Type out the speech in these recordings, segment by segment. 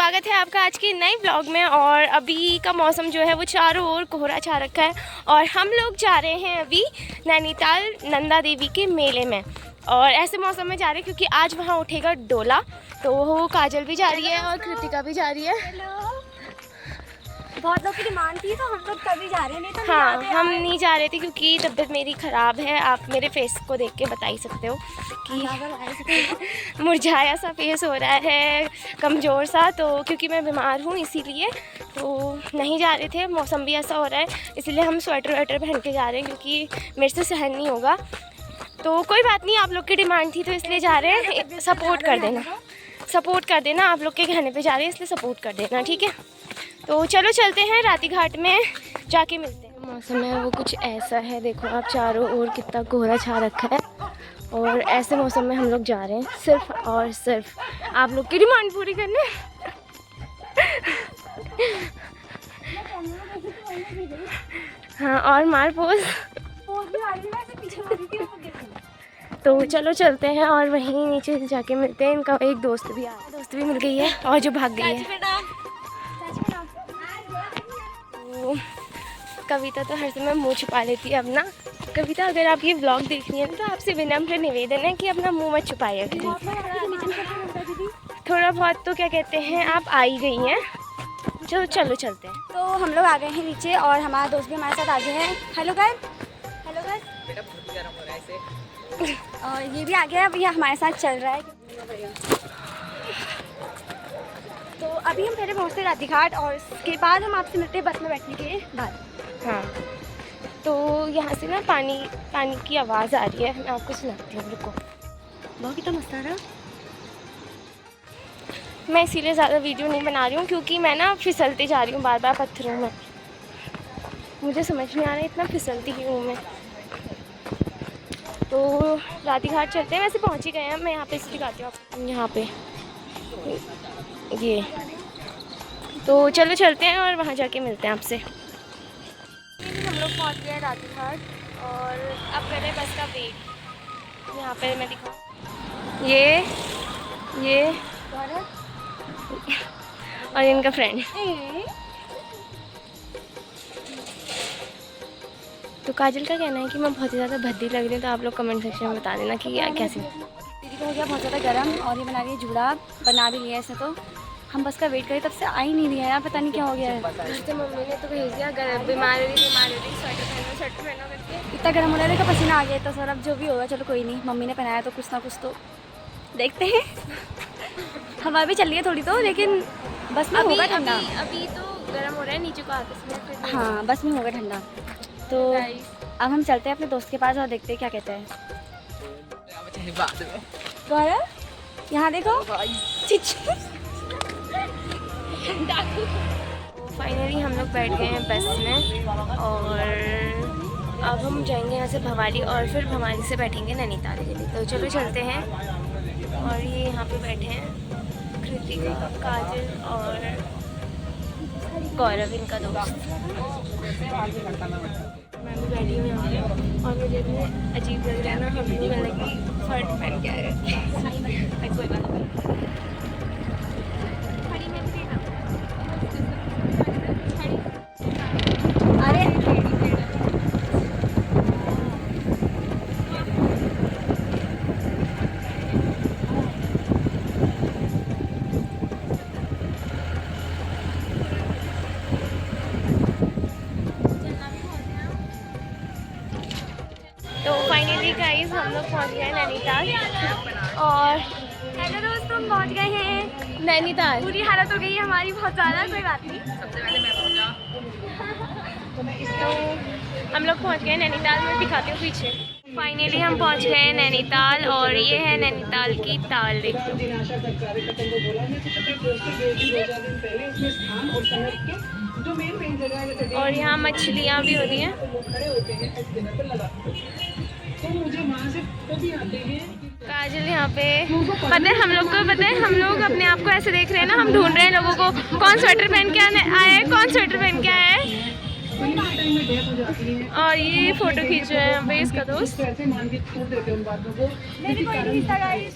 स्वागत है आपका आज के नए ब्लॉग में। और अभी का मौसम जो है वो चारों ओर कोहरा छा रखा है और हम लोग जा रहे हैं अभी नैनीताल नंदा देवी के मेले में। और ऐसे मौसम में जा रहे हैं क्योंकि आज वहाँ उठेगा डोला, तो काजल भी जा रही है और कृतिका भी जा रही है। बहुत लोग की डिमांड थी तो हम लोग तभी जा रहे हैं, नहीं तो हाँ हम नहीं जा रहे थे क्योंकि तबीयत मेरी ख़राब है। आप मेरे फेस को देख के बता ही सकते हो कि मुरझाया सा फेस हो रहा है, कमज़ोर सा, तो क्योंकि मैं बीमार हूँ इसीलिए तो नहीं जा रहे थे। मौसम भी ऐसा हो रहा है इसलिए हम स्वेटर वेटर पहन के जा रहे हैं क्योंकि मेरे से सहन नहीं होगा। तो कोई बात नहीं, आप लोग की डिमांड थी तो इसलिए जा रहे हैं। सपोर्ट कर देना, आप लोग के कहने पे जा रहे हैं इसलिए सपोर्ट कर देना, ठीक है। तो चलो चलते हैं, राती घाट में जाके मिलते हैं। मौसम है वो कुछ ऐसा है, देखो आप चारों ओर कितना कोहरा छा रखा है और ऐसे मौसम में हम लोग जा रहे हैं सिर्फ और सिर्फ आप लोग की डिमांड पूरी करने। हाँ और मार पोज। तो चलो चलते हैं और वहीं नीचे जाके मिलते हैं। इनका एक दोस्त भी मिल गई है और जो भाग गई है। तो कविता तो हर समय मुँह छुपा लेती है अपना। कविता अगर आप ये व्लॉग देख रही हैं तो आपसे विनम्र निवेदन है कि अपना मुँह मत छुपाइए। थोड़ा बहुत तो क्या कहते हैं आप आ ही गई हैं। चलो चलते हैं। तो हम लोग आ गए हैं नीचे और हमारा दोस्त भी हमारे साथ आ गया है। Hello guys. और ये भी आ गया है, अब ये हमारे साथ चल रहा है। तो अभी हम पहले पहुँचते हैं राती घाट और उसके बाद हम आपसे मिलते हैं बस में बैठने के बाद। हाँ तो यहाँ से ना पानी की आवाज़ आ रही है, मैं आपको सुनाती हूँ, रुको। बहुत कितना मस्त आ रहा। मैं इसीलिए ज़्यादा वीडियो नहीं बना रही हूँ क्योंकि मैं ना फिसलती जा रही हूँ बार बार पत्थरों में। मुझे समझ नहीं आ रहा इतना फिसलती ही हूँ मैं। तो राती घाट चलते हैं, वैसे पहुँच ही गए हैं। मैं यहाँ पे दिखाती हूँ आपको, यहाँ पे ये। तो चलो चलते हैं और वहाँ जाके मिलते हैं आपसे। हम लोग पहुँच गए राती घाट और अब कर रहे हैं बस का वेट। यहाँ पे मैं दिखाऊँ, ये और इनका फ्रेंड। तो काजल का कहना है कि मैं बहुत ही ज़्यादा भद्दी लग रही हूँ, तो आप लोग कमेंट सेक्शन में बता देना कि कैसी। दीदी को हो गया बहुत ज़्यादा गर्म और ये बना रही है जूड़ा, बना भी लिया ऐसे। तो हम बस का वेट करें, तब से आ ही नहीं रही है यार, पता नहीं क्या हो गया है। घर से मम्मी ने तो भेज दिया, बीमार हो रही स्वेटर पहनो करके। इतना गर्म हो रहा है, देखो पसीना आ गया। तो सर अब जो भी होगा चलो कोई नहीं, मम्मी ने पहनाया तो कुछ ना कुछ तो देखते हैं। हवा भी चल रही है थोड़ी तो, लेकिन बस में होगा ठंडा। अभी तो गर्म हो रहा है, नीचे को आते। हाँ बस में होगा ठंडा। तो अब हम चलते हैं अपने दोस्त के पास और देखते हैं क्या कहते हैं। यहाँ देखो। फाइनली हम लोग बैठ गए हैं बस में और अब हम जाएंगे यहाँ से भवाली और फिर भवाली से बैठेंगे नैनीताल के लिए। तो चलो चलते हैं। और ये यहाँ पे बैठे हैं कृतिका, काजल और गौरव, इनका दोस्त। मैं भी बैठी हूँ यहाँ पे और मुझे इतने अजीब लग रहा है ना, हम भी मतलब कि शर्ट पहन के आए हैं। कोई बात नहीं। तो फाइनली गाइस हम लोग पहुंच गए नैनीताल और हेलो दोस्तों, हम पहुँच गए हैं नैनीताल। पूरी हालत हो गई है हमारी बहुत ज़्यादा, कोई बात नहीं। सबसे पहले मैं पहुंचा। तो हम लोग पहुंच गए नैनीताल में, दिखाती हूँ पीछे। फाइनली हम पहुंच गए नैनीताल और ये है नैनीताल की ताल, देखो। और यहाँ मछलियाँ भी होती हैं। काजल यहाँ पे पता है हम लोग को, पता है हम लोग अपने आप को ऐसे देख रहे हैं ना, हम ढूंढ रहे हैं लोगों को कौन स्वेटर पहन के आया है, कौन स्वेटर पहन के आया है। और ये फ़ोटो खींच रहे हैं यहाँ पे इसका दोस्त।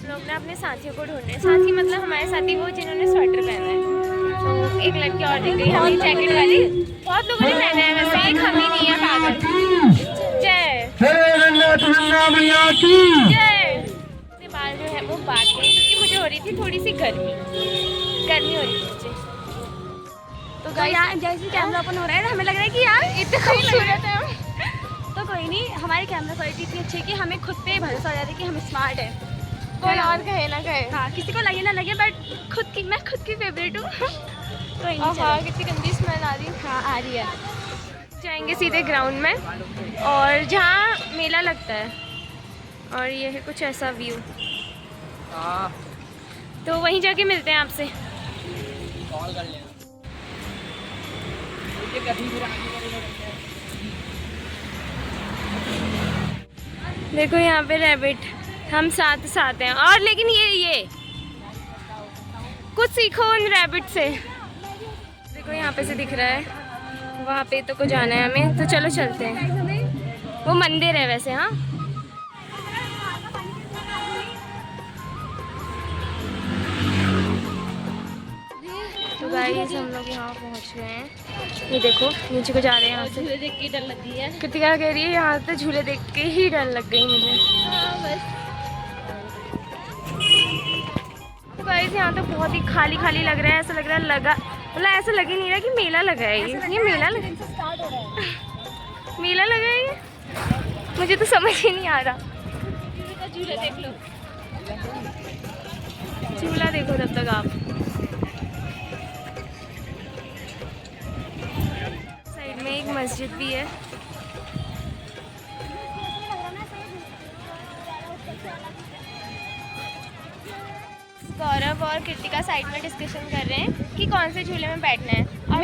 लोग ना अपने साथियों को ढूंढ रहे हैं। साथी मतलब हमारे साथी वो जिन्होंने स्वेटर पहना है। तो एक लड़की और दिख गई हमें जैकेट वाली। बहुत लोगों ने पहना है वैसे, एक हम ही नहीं है पागल। जय जय। बाल जो है वो बात है क्योंकि मुझे हो रही थी थोड़ी सी गर्मी हो रही थी मुझे। तो यार जैसे कैमरा ओपन हो रहा है ना, हमें लग रहा है कि यार इतने खूबसूरत है हम। तो कोई नहीं, हमारी कैमरा क्वालिटी इतनी अच्छी है कि हमें खुद पे भरोसा हो जाता है कि हम स्मार्ट है। कौन और कहे ना कहे, हाँ किसी को लगे ना लगे, बट मैं खुद की फेवरेट हूँ। कोई नहीं। हाँ कितनी गंदी स्मेल आ रही। हाँ आ रही है। जाएंगे सीधे ग्राउंड में और जहाँ मेला लगता है, और ये है कुछ ऐसा व्यू। तो वहीं जाके मिलते हैं आपसे। देखो यहाँ पे रैबिट, हम साथ साथ हैं। और लेकिन ये कुछ सीखो उन रैबिट से। देखो यहाँ पे से दिख रहा है, वहाँ पे तो को जाना है हमें, तो चलो चलते हैं। वो मंदिर है वैसे। हाँ तो गाइस हम लोग यहाँ पहुँच गए हैं। ये देखो नीचे को जा रहे हैं यहाँ से। झूले देख के डर लग गई है। कृतिका कह रही है यहाँ से झूले देख के ही डर लग गई मुझे। तो गाइस यहाँ तो बहुत ही खाली खाली लग रहा है। ऐसा लग रहा है मतलब ऐसा लग ही नहीं रहा कि मेला लगा है। ये मेला लगा, मेला लगा है ये, मुझे तो समझ ही नहीं आ रहा। झूले देख लो, झूला देखो तब तक आप। साइड में एक मस्जिद भी है। गौरव और कृतिका साइड में डिस्कशन कर रहे हैं कि कौन से झूले में बैठना है। और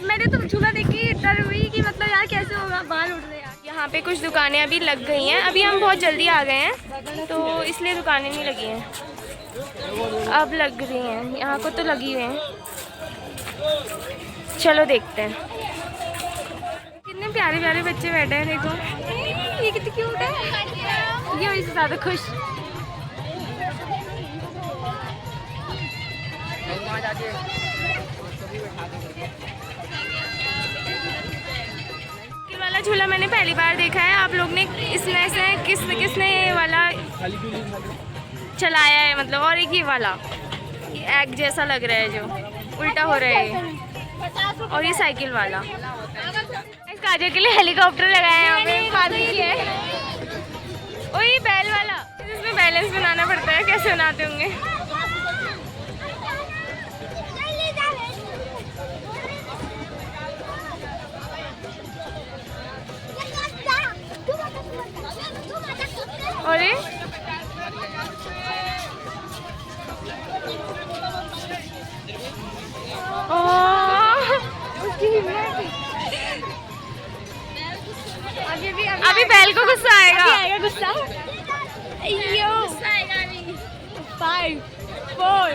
मैंने तो झूला देख के डर हुई कि मतलब यार कैसे होगा, बाल उड़ रहे हैं। यहाँ पे कुछ दुकानें अभी लग गई हैं। अभी हम बहुत जल्दी आ गए हैं तो इसलिए दुकानें नहीं लगी हैं, अब लग रही हैं। यहाँ को तो लगी हुई हैं। चलो देखते हैं। कितने प्यारे प्यारे बच्चे बैठे हैं, देखो ये कितनी क्यूट है। ये वजह से ज़्यादा खुश। वाला झूला मैंने पहली बार देखा है। आप लोग ने इसमें से किसने ये वाला चलाया है, मतलब। और एक ये वाला एग जैसा लग रहा है जो उल्टा हो रहा है, और ये साइकिल वाला। इस काजल के लिए हेलीकॉप्टर लगाया है यहाँ पे, पार्किंग की है। और ये बैल वाला, इसमें बैलेंस बनाना पड़ता है, कैसे बनाते होंगे। और ये अभी बैल को गुस्सा आएगा। गुस्सा आएगा अभी। 5 4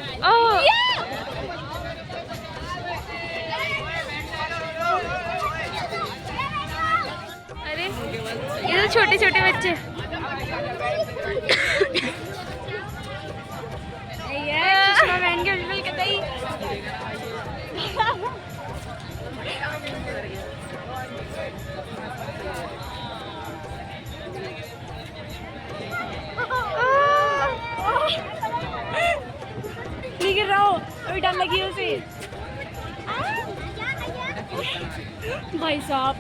अरे ये तो छोटे छोटे बच्चे। चश्मा पहन के बिल्कुल कतई। नहीं गिर रहा हो, अभी डर लगी है उसे। भाई साहब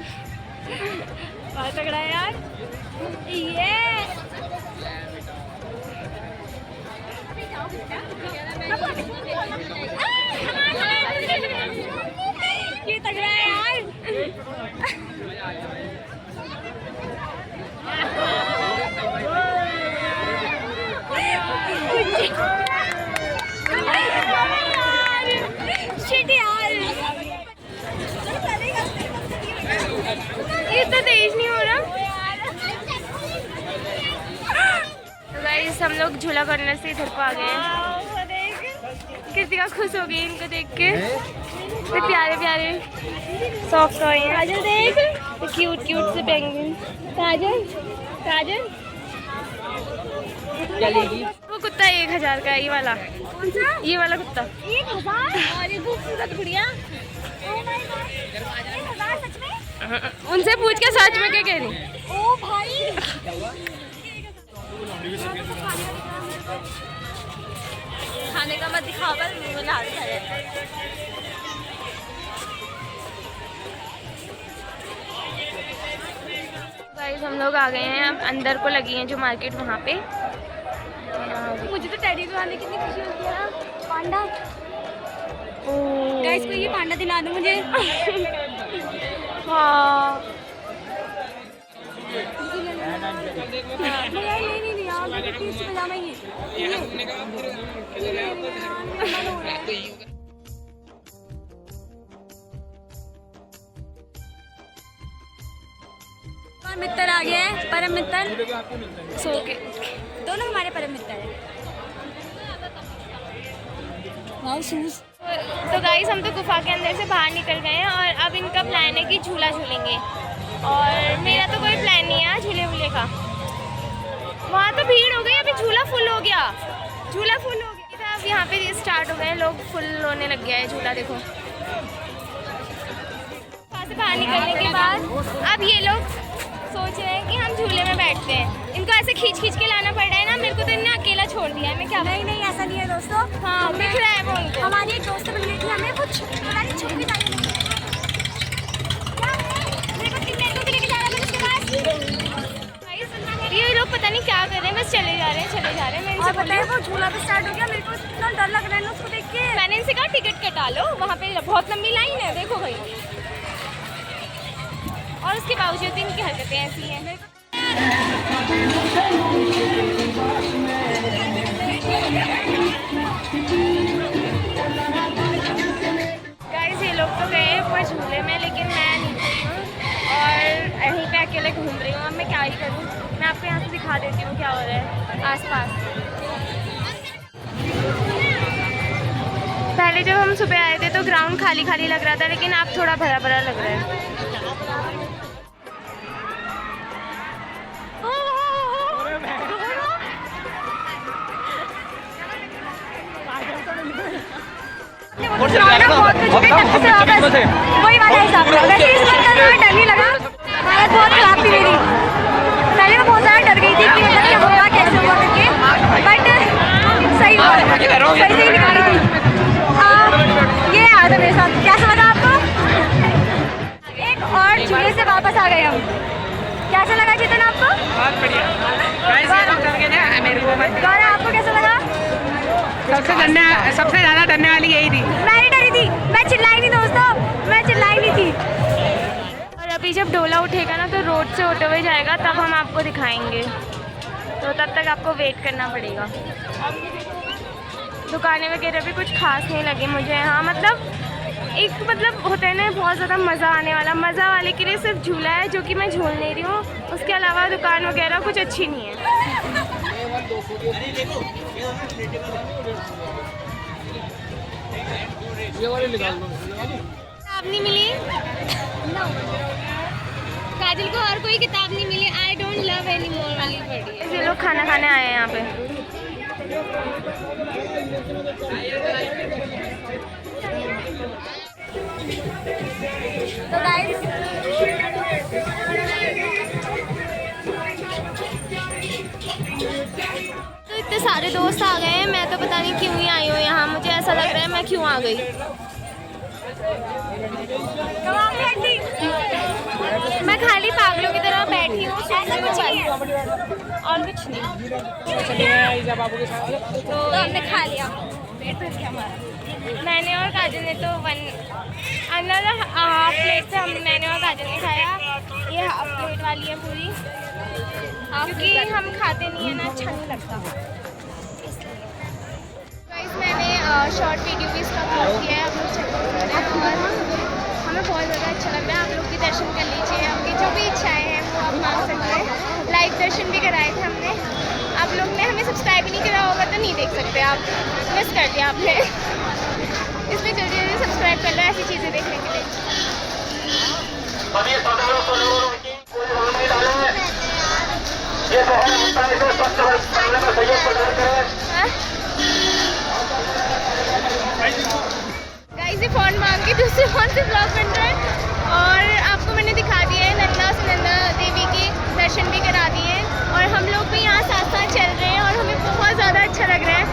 बहुत तगड़ा है यार ये। ये तगड़ा है यार। शिट यार, ये तो तेज नहीं हो रहा। तो गाइस हम लोग झूला कॉर्नर से इधर को आ गए हैं। कृतिका खुश हो गई इनको देख के। तो प्यारे प्यारे सॉफ्ट टॉय हैं। काजल देख, तो क्यूट क्यूट से पेंगुइन। काजल काजल वो कुत्ता 1000 का है, ये वाला। कौन सा? ये वाला कुत्ता। 1000 और ये खूबसूरत गुड़िया। ओह माय गॉड, 1000 सच में? उनसे पूछ के सच में क्या कह रही? ओ भाई, खाने का मत दिखाओ, पर मुंह में लाल खा जाता है। गाइस हम लोग आ गए हैं, अब अंदर को लगी हैं जो मार्केट वहाँ पे। मुझे तो टेडी को आने की कितनी खुशी होती है ना। पांडा, गाइस को ये पांडा दिला दो मुझे। हाँ नहीं यार, मेरे पीछे पजामा ही मित्र आ गया है, परम मित्र। सो के दोनों हमारे परम मित्र हैं। Wow shoes. तो गाइस हम तो गुफा के अंदर से बाहर निकल गए हैं और अब इनका प्लान है कि झूला झूलेंगे, और मेरा तो कोई प्लान नहीं है झूले वूले का। वहाँ तो भीड़ हो गई, अभी झूला फुल हो गया, झूला फुल हो गया। अब यहाँ पे स्टार्ट हो गए, लोग फुल होने लग गया है झूला, देखो। वहाँ से बाहर निकलने के बाद अब ये लोग सोच रहे हैं कि हम झूले में बैठते हैं। इनको ऐसे खींच खींच के लाना पड़ रहा है ना, मेरे को तो इन्हें अकेला छोड़ दिया है। मैं क्या? नहीं ऐसा नहीं है दोस्तों। हाँ दिख रहा है वो उनको। हमारी एक दोस्त मिल गई थी, हमें कुछ पता नहीं छुप भी जाने लगी। क्या है? मेरे को किडनैप करके लेके जा रहा है उसके पास। ये लोग पता नहीं क्या कर रहे हैं, बस चले जा रहे हैं। मैं इनसे पता है वो झूला भी स्टार्ट हो गया, मेरे को इतना डर लग रहा है ना उसको देख के। मैंने इनसे कहा टिकट कटा लो, वहाँ पे बहुत लंबी लाइन है, देखो भाई। और उसके बावजूद इनकी हरकतें ऐसी हैं। गाइस ये लोग तो गए ऊपर झूले में, लेकिन मैं नीचे ही हूँ और यहीं पे अकेले घूम रही हूँ। अब मैं क्या ही करूँ, मैं आपको यहाँ से दिखा देती हूँ क्या हो रहा है आसपास। पहले जब हम सुबह आए थे तो ग्राउंड खाली खाली लग रहा था, लेकिन अब थोड़ा भरा भरा लग रहा है। वही वाला हिसाब है। वैसे इस बार डर नहीं लगा, हालत बहुत खराब थी मेरी। पहले मैं बहुत ज़्यादा डर गई थी कि मतलब क्या होगा कैसे होगा करके, बट सही हुआ, सही से निकाली थी। ये आया था मेरे साथ, क्या समझा आपको? एक और झूले से वापस आ गए हम। कैसा लगा चेतन आपको? बहुत बढ़िया। गौरव आपको कैसा लगा? सबसे ज़्यादा डरने वाली यही थी। मैं नहीं डरी थी, मैं चिल्लाई नहीं दोस्तों, मैं चिल्लाई नहीं थी। और अभी जब डोला उठेगा ना तो रोड से होते हुए जाएगा, तब हम आपको दिखाएंगे, तो तब तक आपको वेट करना पड़ेगा। दुकानें वगैरह भी कुछ खास नहीं लगी मुझे यहाँ, मतलब होता है ना बहुत ज़्यादा मज़ा आने वाला, मज़ा वाले के लिए सिर्फ झूला है जो कि मैं झूल नहीं रही हूँ, उसके अलावा दुकान वगैरह कुछ अच्छी नहीं है। किताब नहीं मिली काजल को, और कोई किताब नहीं मिली। I don't love any more वाली पढ़ी है। ये लोग खाना खाने आए हैं यहाँ पे। तो गाइस तो इतने सारे दोस्त आ गए हैं, मैं तो पता नहीं क्यों ही आई हूँ यहाँ, मुझे ऐसा लग रहा है मैं क्यों आ गई। मैं खाली पागलों की तरह बैठी हूँ, ऐसा कुछ नहीं है और कुछ नहीं। तो हमने खा लिया, पेट भर गया हमारा। मैंने और काजल ने तो अनदर हाफ प्लेट से मैंने और काजल ने खाया, ये हाफ प्लेट वाली है पूरी, क्योंकि हम खाते नहीं है ना, अच्छा नहीं लगता। गाइस मैंने शॉर्ट वीडियो भी इसका अपलोड किया है, आप लोग चेक कर सकते हैं और हमें बहुत ज़्यादा अच्छा लग रहा है। आप लोग भी दर्शन कर लीजिए, आपकी जो भी इच्छाएँ हैं वो आप मांग सकते हैं। लाइव दर्शन भी कराए थे हमने। आप लोग ने हमें सब्सक्राइब भी नहीं करा होगा तो नहीं देख सकते, आप मिस कर दिया आपने, इसलिए जल्दी जल्दी सब्सक्राइब कर लो ऐसी चीज़ें देखने के लिए। से ब्लॉग बन रहा है और आपको मैंने दिखा दिया है नंदा सुनंदा देवी के दर्शन भी करा दिए और हम लोग भी यहाँ साथ साथ चल रहे हैं और हमें बहुत ज़्यादा अच्छा लग रहा है।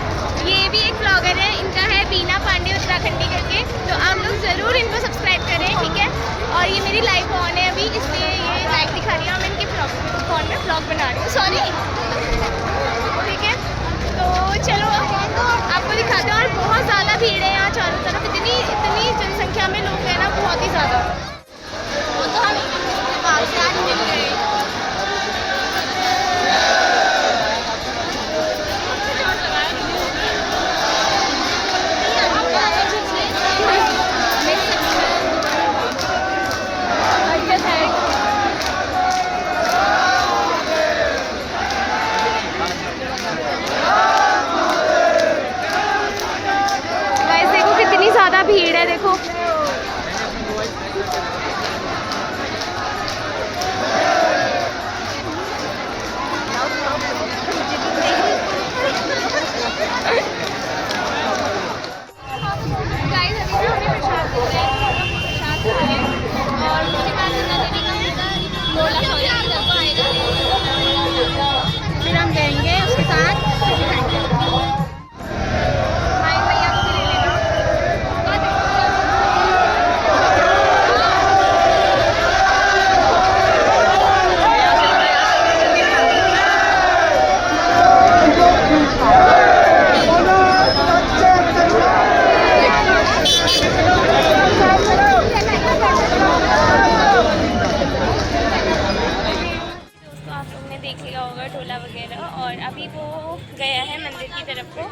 ये भी एक ब्लॉगर है, इनका है बीना पांडे उत्तराखंडी करके, तो आप लोग ज़रूर इनको सब्सक्राइब करें, ठीक है। और ये मेरी लाइव ऑन है अभी, इसलिए ये लाइव दिखा रही हूँ, मैं इनके फ़ोन में ब्लॉग बना रही हूँ, सॉरी, ठीक है। तो चलो आपको दिखाते हैं। और बहुत ज़्यादा भीड़ है यहाँ चारों तरफ, इतनी जनसंख्या में लोग हैं ना, बहुत ही ज़्यादा। वो तो हम आज मिल गए। कितनी ज़्यादा भीड़ है देखो। फिर हम जाएंगे उसके साथ और अभी वो गया है मंदिर की तरफ को,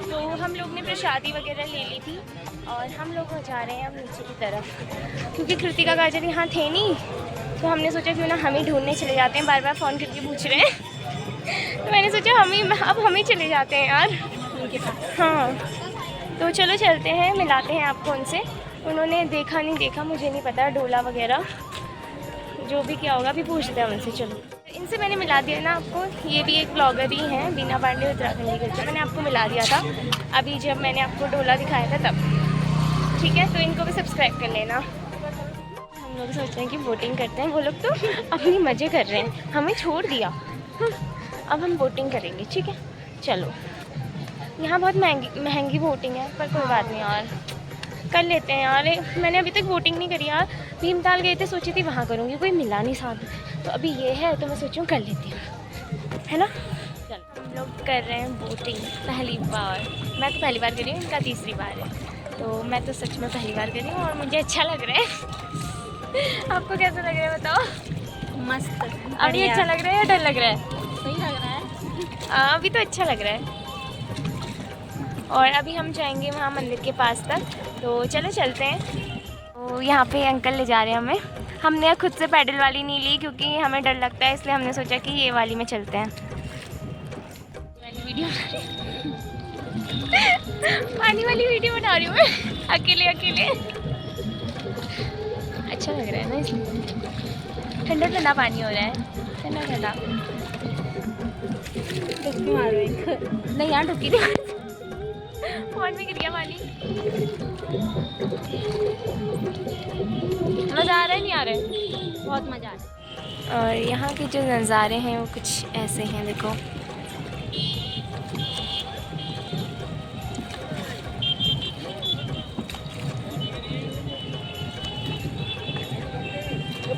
तो हम लोग ने प्रसादी वगैरह ले ली थी और हम लोग जा रहे हैं अब नीचे की तरफ, क्योंकि कृतिका काजल यहाँ थे नहीं, तो हमने सोचा क्यों ना हम ही ढूंढने चले जाते हैं, बार बार फ़ोन करके पूछ रहे हैं तो मैंने सोचा हम ही चले जाते हैं यार उनके पास। हाँ, तो चलो चलते हैं, मिलाते हैं आपको उनसे। उन्होंने देखा नहीं देखा मुझे नहीं पता, डोला वगैरह जो भी क्या होगा अभी पूछते हैं उनसे। चलो इनसे मैंने मिला दिया ना आपको, ये भी एक ब्लॉगर ही हैं बीना पांडे उत्तराखंडी करके, मैंने आपको मिला दिया था अभी जब मैंने आपको डोला दिखाया था तब, ठीक है। तो इनको भी सब्सक्राइब कर लेना। हम लोग सोच रहे हैं कि वोटिंग करते हैं, वो लोग तो अपनी मज़े कर रहे हैं, हमें छोड़ दिया। अब हम वोटिंग करेंगे, ठीक है। चलो, यहाँ बहुत महंगी वोटिंग है, पर कोई बात नहीं यार, कर लेते हैं यार। मैंने अभी तक वोटिंग नहीं करी यार, भीमताल गए थे, सोची थी वहाँ करूँगी, कोई मिला नहीं साथ, तो अभी ये है तो मैं सोचूँ कर लेती हूँ, है ना। चलो हम लोग कर रहे हैं वोटिंग पहली बार, मैं तो पहली बार कर रही हूँ, इनका तीसरी बार है, तो मैं तो सच में पहली बार कर रही हूँ और मुझे अच्छा लग रहा है। आपको कैसा लग रहा है बताओ? मस्त। अभी अच्छा लग रहा है या डर लग रहा है? सही लग रहा है, अभी तो अच्छा लग रहा है। और अभी हम जाएंगे वहाँ मंदिर के पास तक, तो चलो चलते हैं। तो यहाँ पे अंकल ले जा रहे हैं हमें, हमने खुद से पैडल वाली नहीं ली क्योंकि हमें डर लगता है, इसलिए हमने सोचा कि ये वाली में चलते हैं। पानी वाली वीडियो बना रही हूँ मैं अकेले। अच्छा लग रहा है ना, इसलिए ठंडा ठंडा पानी हो रहा है, ठंडा ठंडा। नहीं यार ढुकी नहीं, फोन में गिर गया पानी। मज़ा आ रहा है नहीं आ रहा है? बहुत मज़ा आ रहा है। और यहाँ के जो नज़ारे हैं वो कुछ ऐसे हैं, देखो।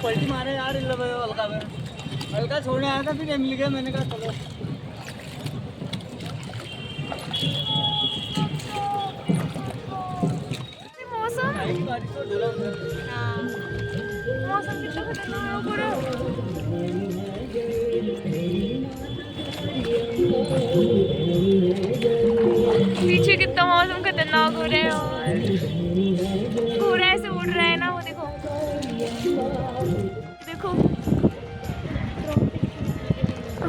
पलटी मारे यार, हल्का छोड़ने आया था, फिर मिल गया, मैंने कहा चलो। मौसम कितना खतरनाक हो रहा है। पीछे कितना मौसम खतरनाक हो रहा है और पूरा ऐसे उड़ रहा है ना, वो देखो देखो।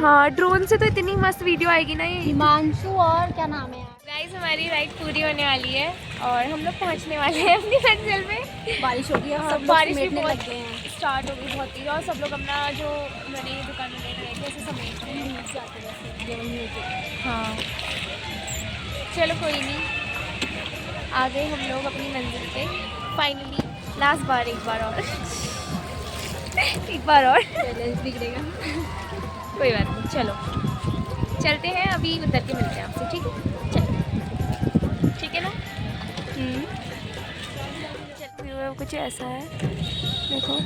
हाँ, ड्रोन से तो इतनी मस्त वीडियो आएगी ना ये। हिमांशु और क्या नाम है यार? गाइस हमारी राइड पूरी होने वाली है और हम लोग पहुंचने वाले हैं अपनी मंजिल में। बारिश हो गई है, सब बारिश भी बहुत बहुत लग गए हैं, स्टार्ट हो गई बहुत तेज, और सब लोग अपना जो बड़ी दुकान ले रहे हैं कैसे समेट रहे हैं। हाँ चलो कोई नहीं, आ गए हम लोग अपनी मंजिल पे फाइनली। लास्ट बार, एक बार और एक बार और बिगड़ेगा। कोई बात नहीं, चलो चलते हैं, अभी उतर के मिलते हैं आपसे, ठीक है? चलो, ठीक है ना? व्यू कुछ ऐसा है, देखो।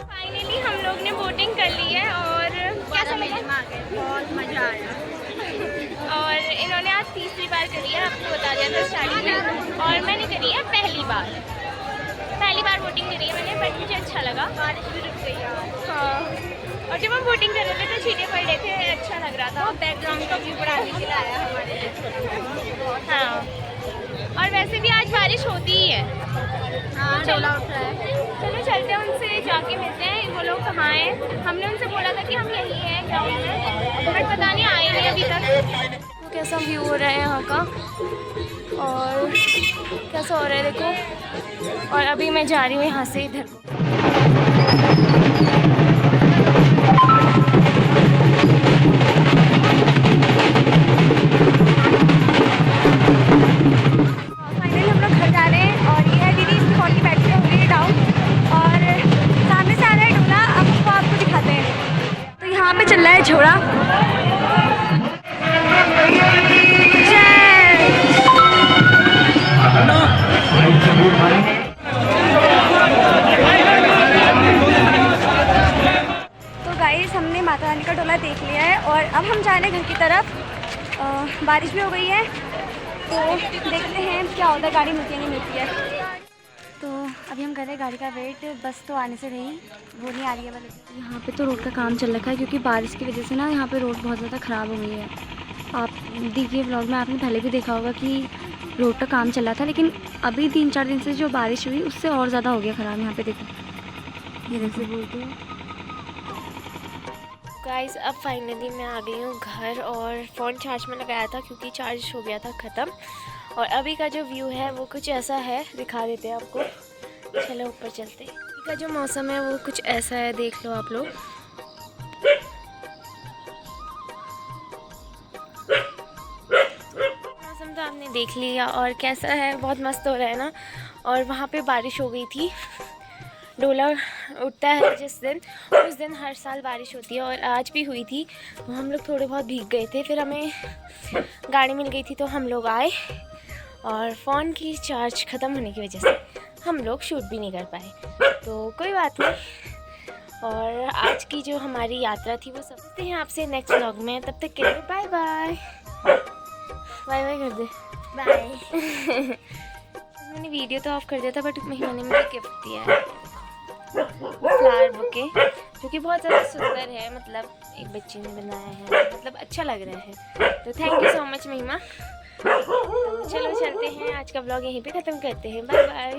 फाइनली हम लोग ने बोटिंग कर ली है और कैसा लगा? बहुत मज़ा आया। और इन्होंने आज तीसरी बार करी है, आपको बता दिया था स्टार्टिंग में, और मैंने करी है पहली बार बोटिंग करी है मैंने, बट मुझे अच्छा लगा। बारिश भी रुक गई यार। हाँ, और जब हम बोटिंग कर रहे थे तो छींटे पड़ रहे थे, अच्छा लग रहा था। बैकग्राउंड का व्यू बढ़ाने के लिए आया हमारे लिए। हाँ, और वैसे भी आज बारिश होती ही है। हाँ, डोला उठ रहा है। चलो चलते हैं, उनसे जाके मिलते हैं। वो लोग कहाँ हैं? हमने उनसे बोला था कि हम यहीं हैं ग्राउंड में, बट पता नहीं आए नहीं अभी तक। तो कैसा व्यू हो रहा है यहाँ का, और कैसा हो रहा है देखो। और अभी मैं जा रही हूँ यहाँ से इधर को। फाइनली हम लोग घर जा रहे हैं और ये है दीदी, इसकी फोन की बैटरी हो गई है डाउन और सामने से आ रहा है डोला। अब उसको आपको दिखाते हैं। तो यहाँ पे चल रहा है झोड़ा। तो गाइस, हमने माता रानी का डोला देख लिया है और अब हम जा रहे हैं घर की तरफ। बारिश भी हो गई है, तो देखते हैं क्या होता है, गाड़ी मिलती है नहीं मिलती है। तो अभी हम कर रहे हैं गाड़ी का वेट, बस तो आने से रही, वो नहीं आ रही है वाले। यहाँ पे तो रोड का काम चल रखा है क्योंकि बारिश की वजह से ना यहाँ पे रोड बहुत ज़्यादा ख़राब हो गई है। आप देखिए व्लॉग में आपने पहले भी देखा होगा कि रोड का काम चल रहा था, लेकिन अभी 3-4 दिन से जो बारिश हुई उससे और ज़्यादा हो गया ख़राब। यहाँ पे देखो, ये जैसे बोलते हैं गाइस। अब फाइनली मैं आ गई हूँ घर और फ़ोन चार्ज में लगाया था क्योंकि चार्ज हो गया था ख़त्म। और अभी का जो व्यू है वो कुछ ऐसा है, दिखा देते हैं आपको। चलो ऊपर चलते हैं। अभी का जो मौसम है वो कुछ ऐसा है, देख लो आप लोग। मौसम तो आपने देख लिया और कैसा है, बहुत मस्त हो रहा है ना। और वहाँ पे बारिश हो गई थी। डोला उठता है जिस दिन, उस दिन हर साल बारिश होती है और आज भी हुई थी। तो हम लोग थोड़े बहुत भीग गए थे, फिर हमें गाड़ी मिल गई थी तो हम लोग आए। और फ़ोन की चार्ज ख़त्म होने की वजह से हम लोग शूट भी नहीं कर पाए, तो कोई बात नहीं। और आज की जो हमारी यात्रा थी वो समझते हैं आपसे नेक्स्ट व्लॉग में। तब तक के लिए बाय बाय। बाय बाय कर दे, बाय। मैंने वीडियो तो ऑफ कर दिया था, बट मैंने मुझे गिफ्ट दिया है फ्लावर बुके, जो कि बहुत ज़्यादा सुंदर है। मतलब एक बच्ची ने बनाया है, मतलब अच्छा लग रहा है। तो थैंक यू सो मच महिमा। तो चलो चलते हैं, आज का व्लॉग यहीं पे ख़त्म करते हैं। Bye bye.